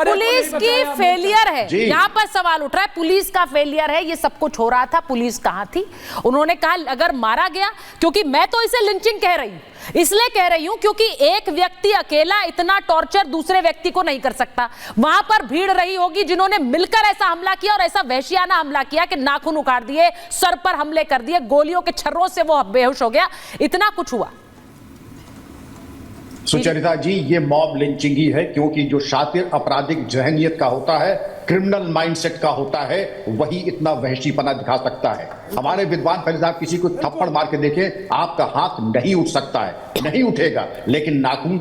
Police की failure है। यहाँ पर सवाल उठ रहा है, पुलिस का फेलियर है, ये सब कुछ हो रहा था, पुलिस कहाँ थी? उन्होंने कहा अगर मारा गया, क्योंकि मैं तो इसे लिंचिंग कह रही हूँ, इसलिए कह रही हूं क्योंकि एक व्यक्ति अकेला इतना टॉर्चर दूसरे व्यक्ति को नहीं कर सकता। वहां पर भीड़ रही होगी जिन्होंने मिलकर ऐसा हमला किया और ऐसा वहशियाना हमला किया कि नाखून उखाड़ दिए, सर पर हमले कर दिए, गोलियों के छर्रों से वो बेहोश हो गया, इतना कुछ हुआ। सुचरिता जी, ये मॉब लिंचिंग ही है, क्योंकि जो शातिर आपराधिक जहनियत का होता है, क्रिमिनल माइंडसेट का होता है, वही इतना वहशीपना दिखा सकता है। हमारे विद्वान फैज साहब किसी को थप्पड़ मार के देखें, आपका हाथ नहीं उठ सकता है, नहीं उठेगा, लेकिन नाखून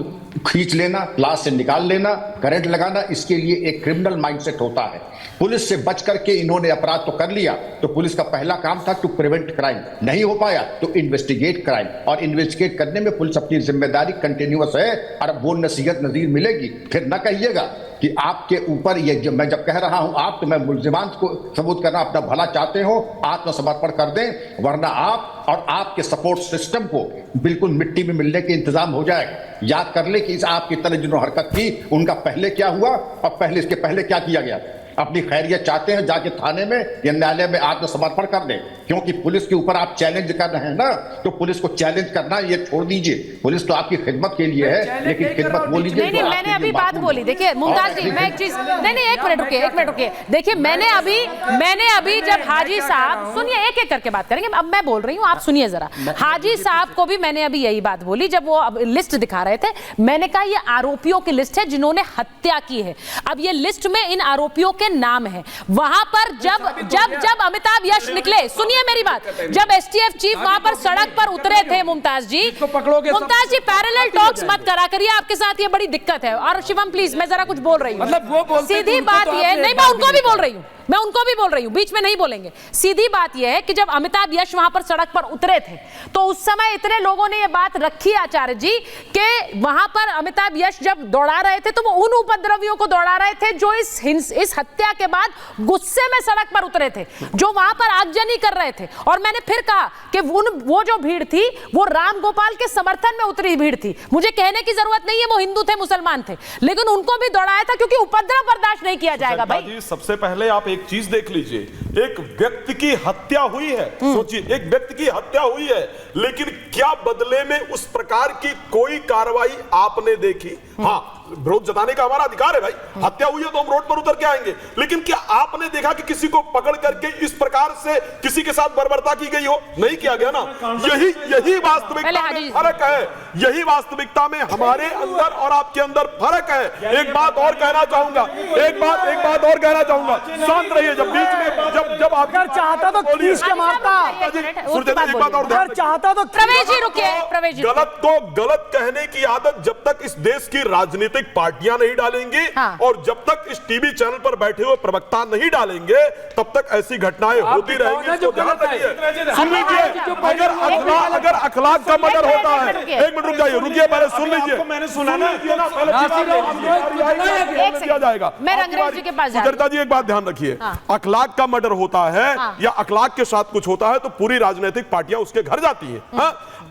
खींच लेना, क्लास से निकाल लेना, करंट लगाना, इसके लिए एक क्रिमिनल माइंडसेट होता है। पुलिस से बच करके इन्होंने अपराध तो कर लिया, तो पुलिस का पहला काम था टू प्रिवेंट क्राइम, नहीं हो पाया तो इन्वेस्टिगेट क्राइम, और इन्वेस्टिगेट करने में पुलिस अपनी जिम्मेदारी कंटिन्यूअस है, और वो नसीहत नजीर मिलेगी। फिर न कहिएगा कि आपके ऊपर ये जो मैं जब कह रहा हूं आप, तो मैं मुल्जिमान को सबूत करना अपना भला चाहते हो, आत्मसमर्पण कर दें, वरना आप और आपके सपोर्ट सिस्टम को बिल्कुल मिट्टी में मिलने के इंतजाम हो जाएगा। याद कर ले कि इस आपकी तरह जिन्होंने हरकत की, उनका पहले क्या हुआ और पहले इसके पहले क्या किया गया। अपनी खैरियत चाहते हैं, जाके थाने में या न्यायालय में आत्मसमर्पण कर दें, क्योंकि पुलिस के ऊपर आप चैलेंज कर रहे हैं ना, तो पुलिस को चैलेंज करना ये छोड़ दीजिए। पुलिस तो आपकी खिदमत के लिए है, लेकिन खिदमत वो लीजिए। नहीं, मैंने अभी बात बोली, देखिए मुमताज जी, मैं एक चीज, नहीं एक मिनट रुकिए, देखिए मैंने अभी जब हाजी साहब, सुनिए, एक एक करके बात करेंगे, अब मैं बोल रही हूँ, आप सुनिए जरा। हाजी साहब को भी मैंने अभी यही बात बोली, जब वो लिस्ट दिखा रहे थे, मैंने कहा ये आरोपियों की लिस्ट है जिन्होंने हत्या की है। अब ये लिस्ट में इन आरोपियों के नाम है। वहां पर जब अमिताभ यश निकले, सुनिए मेरी बात, जब एसटीएफ चीफ वहां पर सड़क पर उतरे थे, मुमताज जी पैरेलल टॉक्स मत करा करिए, आपके साथ ये बड़ी दिक्कत है। और शिवम प्लीज, मैं जरा कुछ बोल रही हूँ, मतलब सीधी बात ये है, नहीं मैं उनको भी बोल रही हूँ, बीच में नहीं बोलेंगे। सीधी बात यह है कि जब अमिताभ यश वहां पर सड़क पर उतरे थे, तो उस समय इतने लोगों ने यह बात रखी आचार्य जी कि वहां पर अमिताभ यश जब दौड़ा रहे थे, तो वो उन उपद्रवियों को दौड़ा रहे थे जो इस हत्या के बाद गुस्से में सड़क पर उतरे थे, जो वहां पर आगजनी कर रहे थे। और मैंने फिर कहा कि वो जो भीड़ थी, वो राम गोपाल के समर्थन में उतरी भीड़ थी। मुझे कहने की जरूरत नहीं है वो हिंदू थे, मुसलमान थे, लेकिन उनको भी दौड़ाया था, क्योंकि उपद्रव बर्दाश्त नहीं किया जाएगा। भाई सबसे पहले आप एक चीज देख लीजिए, एक व्यक्ति की हत्या हुई है, सोचिए एक व्यक्ति की हत्या हुई है, लेकिन क्या बदले में उस प्रकार की कोई कार्रवाई आपने देखी? हाँ, विरोध जताने का हमारा अधिकार है भाई, हत्या हुई है तो हम रोड पर उतर के आएंगे, लेकिन क्या आपने देखा कि किसी को पकड़ करके इस प्रकार से किसी के साथ बर्बरता की गई हो? नहीं किया गया ना। यही वास्तविकता में फर्क है, यही वास्तविकता में हमारे अंदर और आपके अंदर फर्क है। एक बात और कहना चाहूंगा, शांत रहिए। जब बीच में जब आप चाहता तो खींच के मारता, एक बात और चाहता तो प्रवेश जी रुकिए, गलत को गलत कहने की आदत जब तक इस देश की राजनीतिक पार्टियां नहीं डालेंगी, और जब तक इस टीवी चैनल पर बैठे हुए प्रवक्ता नहीं डालेंगे, तब तक ऐसी घटनाएं होती रहेंगी। इसको ध्यान रखिए। सुन लीजिए, अगर अखलाक का मर्डर होता है, एक मिनट रुकिए, पहले सुन लीजिए। मैंने सुना ना, किया जाएगा। मैं रंगरेज जी के पास जा रही हूं। सुचरिता जी एक बात ध्यान रखिए, अखलाक का मर्डर होता है या अखलाक के साथ कुछ होता है, तो पूरी राजनीतिक पार्टियां उसके घर जाती हैं।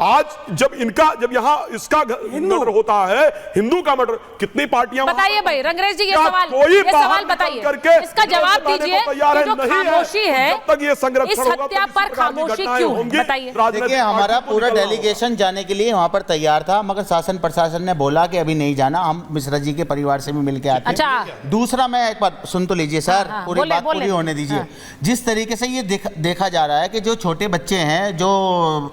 आज जब यहाँ इसका मर्डर होता है, हिंदू का मर्डर, कितनी पार्टियां? बताइए भाई रंगरेज जी, ये सवाल बताइए, इसका जवाब दीजिए। जो खामोशी है, जब तक ये संरक्षण इस हत्या पर खामोशी क्यों है? बताइए। देखिए, हमारा पूरा डेलीगेशन जाने के लिए वहां पर तैयार था, मगर शासन प्रशासन ने बोला कि अभी नहीं जाना, हम मिश्रा जी के परिवार से भी मिलकर आते हैं। अच्छा, दूसरा, मैं एक बात सुन तो लीजिए सर, पूरी बात पूरी होने दीजिए। जिस तरीके से ये देखा जा रहा है कि जो छोटे बच्चे हैं, जो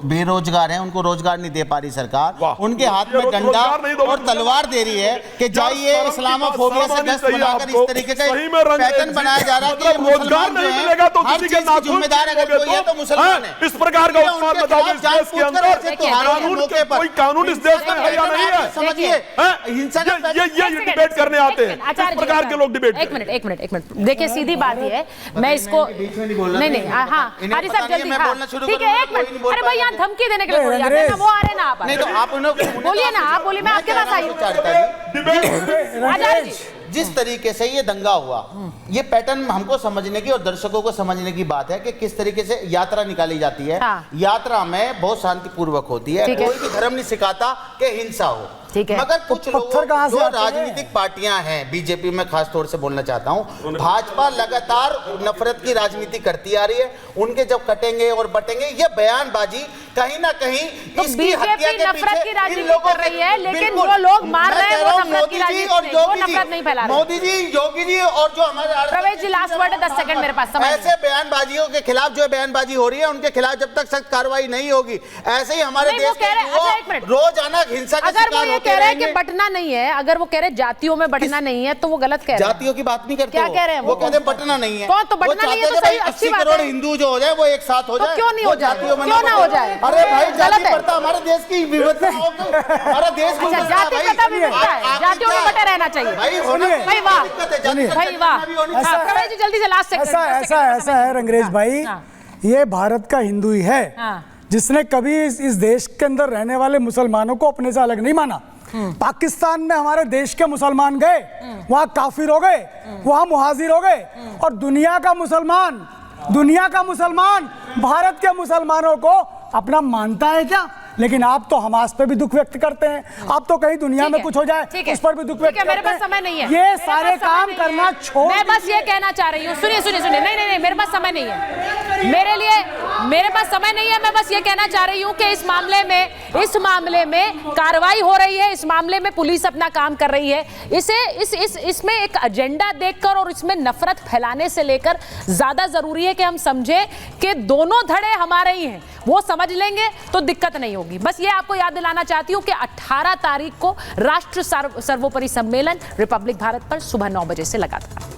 बेरोजगार हैं, उनको रोजगार नहीं दे पा रही सरकार, उनके हाथ में डंडा और तलवार दे रही है कि जाइए इस्लामोफोबिया से दस्त बनाकर इस तरीके का पैटर्न बनाया जा रहा है कि रोजगार नहीं मिलेगा तो किसी के नाम जिम्मेदार अगर कोई है तो मुसलमान है। इस प्रकार का उत्पाद बताओ इस देश के अंदर, कोई कानून इस देश में हरिया नहीं है। समझिए, हिंसा ये डिबेट करने आते हैं, इस प्रकार के लोग डिबेट। एक मिनट, देखिए सीधी बात ये है, मैं इसको नहीं, हाँ हाजी साहब जल्दी, ठीक है, एक मिनट। अरे भाई यहाँ धमकी देने के लिए वो आ रहे ना, आप नहीं तो आप बोलिए ना, आप बोलिए, मैं आपके पास आई हूँ। जिस तरीके से ये दंगा हुआ, ये पैटर्न हमको समझने की और दर्शकों को समझने की बात है कि किस तरीके से यात्रा निकाली जाती है। यात्रा में बहुत शांतिपूर्वक होती है, कोई भी धर्म नहीं सिखाता कि हिंसा हो। ठीक है। मगर कुछ तो पत्थर कहाँ से जो आते हैं? राजनीतिक पार्टियां हैं, बीजेपी में खास तौर से बोलना चाहता हूं, भाजपा लगातार नफरत की राजनीति करती आ रही है। उनके जब कटेंगे और बटेंगे, ये बयानबाजी कहीं ना कहीं तो इसकी हत्या बीजेपी के नफरत पीछे की इन राजनीति लोगों कर रही है, लेकिन बिल्कुल। जो लोग मार मैं रहे हैं कह वो रहा हूं नफरत की मोदी जी राजनीति और नहीं, वो योगी नफरत नहीं फैला जी, रहे। मोदी जी, योगी जी और जो हमारे प्रवेश जी, लास्ट वर्ड है, 10 सेकंड मेरे पास, समय ऐसे बयानबाजियों के खिलाफ जो बयानबाजी हो रही है, उनके खिलाफ जब तक सख्त कार्रवाई नहीं होगी, ऐसे ही हमारे नहीं, वो देश कह रहे- के युवा अच्छा, एक मिनट। रोजाना हिंसा के अगर वो शिकार ये होते कह रहे हैं कि रहेंगे। बटना नहीं है, अगर वो कह रहे हैं जातियों में बटना नहीं है, तो वो गलत कह रहे हैं। जातियों की बात नहीं करते क्या वो। कह रहे हैं वो कहते हैं बटना नहीं है। तो बटना वो नहीं है चाहते तो हैं सही, भाई अच्छी 80 बात करोड़ है। हिंदू जो हो जाए वो एक साथ हो तो जाए। क्यों नहीं वो हो जाए? जातियों में क्यों ना हो जाए? अरे भाई गलत जाति है। प्रथा हमारे देश की विविधता हमारा देश अच्छा, जाति प्रथा विविधता है, जातियों में बटे रहना चाहिए। भाई होना सुनिए। भाई वाह, दिक्कत है, भाई वाह। भी होनी चाहिए। हाँ, प्रवेश जी जल्दी से लास्ट सेकंड। ऐसा है रंगरेज भाई, हाँ। ये भारत का हिंदू ही है हाँ। जिसने कभी इस देश के अंदर रहने वाले मुसलमानों को अपने से अलग नहीं माना। पाकिस्तान में हमारे देश के मुसलमान गए, वहां काफिर हो गए, वहां मुहाजिर हो गए, और दुनिया का मुसलमान भारत के मुसलमानों को अपना मानता है क्या? लेकिन आप तो हमास पे भी दुख व्यक्त करते हैं, आप तो कहीं दुनिया में कुछ हो जाए उस पर भी दुख व्यक्त करते हैं। मेरे पास समय नहीं है, ये मेरे सारे पास समय काम नहीं करना है। छोड़ मैं बस ये कहना चाह रही हूँ, सुनिए, नहीं, मेरे पास समय नहीं है, मेरे पास समय नहीं है। मैं बस ये कहना चाह रही हूँ कि इस मामले में कार्रवाई हो रही है, इस मामले में पुलिस अपना काम कर रही है। इसमें एक एजेंडा देखकर और इसमें नफरत फैलाने से लेकर ज्यादा जरूरी है कि हम समझे कि दोनों धड़े हमारे ही हैं। वो समझ लेंगे तो दिक्कत नहीं होगी। बस ये आपको याद दिलाना चाहती हूँ कि 18 तारीख को राष्ट्र सर्वोपरि सम्मेलन रिपब्लिक भारत पर सुबह 9 बजे से लगा था।